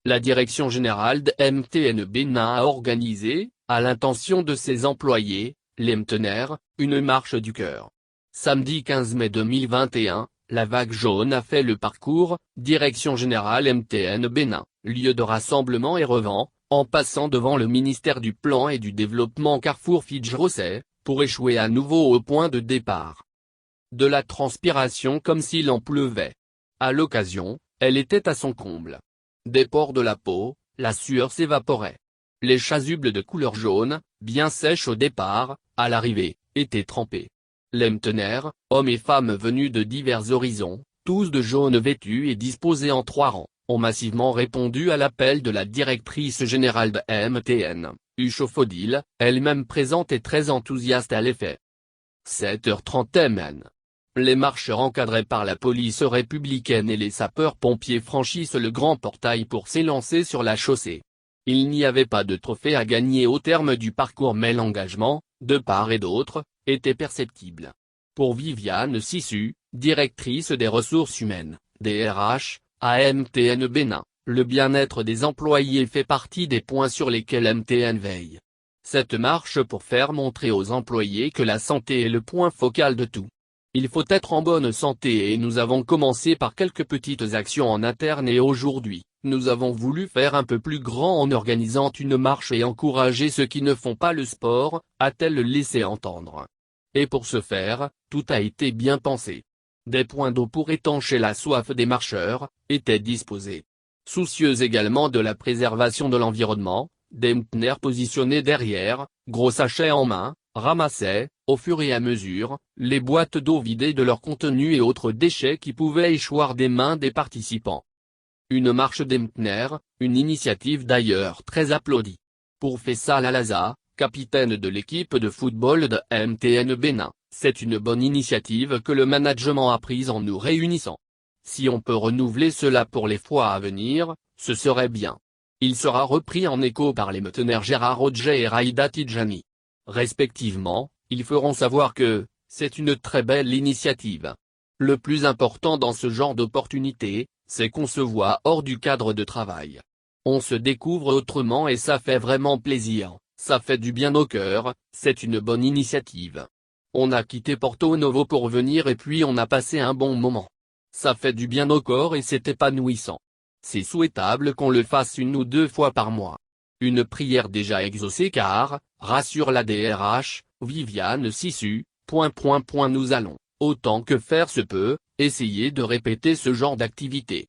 La direction générale de MTN Bénin a organisé, à l'intention de ses employés, les Mtenaires, une marche du cœur. Samedi 15 mai 2021, la vague jaune a fait le parcours, direction générale MTN Bénin, lieu de rassemblement et revend, en passant devant le ministère du Plan et du Développement Carrefour Fitch-Rosset, pour échouer à nouveau au point de départ. De la transpiration comme s'il en pleuvait. À l'occasion, elle était à son comble. Des pores de la peau, la sueur s'évaporait. Les chasubles de couleur jaune, bien sèches au départ, à l'arrivée, étaient trempées. Les Mtenaires, hommes et femmes venus de divers horizons, tous de jaune vêtus et disposés en 3 rangs, ont massivement répondu à l'appel de la directrice générale de MTN, Ucho Fodil, elle-même présente et très enthousiaste à l'effet. 7h30 MN. Les marcheurs encadrés par la police républicaine et les sapeurs-pompiers franchissent le grand portail pour s'élancer sur la chaussée. Il n'y avait pas de trophée à gagner au terme du parcours mais l'engagement, de part et d'autre, était perceptible. Pour Viviane Sissu, directrice des ressources humaines, DRH, à MTN Bénin, le bien-être des employés fait partie des points sur lesquels MTN veille. Cette marche pour faire montrer aux employés que la santé est le point focal de tout. Il faut être en bonne santé et nous avons commencé par quelques petites actions en interne et aujourd'hui, nous avons voulu faire un peu plus grand en organisant une marche et encourager ceux qui ne font pas le sport, a-t-elle laissé entendre. Et pour ce faire, tout a été bien pensé. Des points d'eau pour étancher la soif des marcheurs, étaient disposés. Soucieux également de la préservation de l'environnement, des Mtenaires positionnés derrière, gros sachets en main, ramassaient, au fur et à mesure, les boîtes d'eau vidées de leur contenu et autres déchets qui pouvaient échoir des mains des participants. Une marche des Mtenaires, une initiative d'ailleurs très applaudie. Pour Faisal Alaza, capitaine de l'équipe de football de MTN Bénin, c'est une bonne initiative que le management a prise en nous réunissant. Si on peut renouveler cela pour les fois à venir, ce serait bien. Il sera repris en écho par les Mtenaires Gérard Odjet et Raïda Tidjani. Respectivement, ils feront savoir que, c'est une très belle initiative. Le plus important dans ce genre d'opportunité, c'est qu'on se voit hors du cadre de travail. On se découvre autrement et ça fait vraiment plaisir, ça fait du bien au cœur, c'est une bonne initiative. On a quitté Porto Novo pour venir et puis on a passé un bon moment. Ça fait du bien au corps et c'est épanouissant. C'est souhaitable qu'on le fasse 1 ou 2 fois par mois. Une prière déjà exaucée car, rassure la DRH, Viviane Sissu, ... Nous allons, autant que faire se peut, essayer de répéter ce genre d'activité.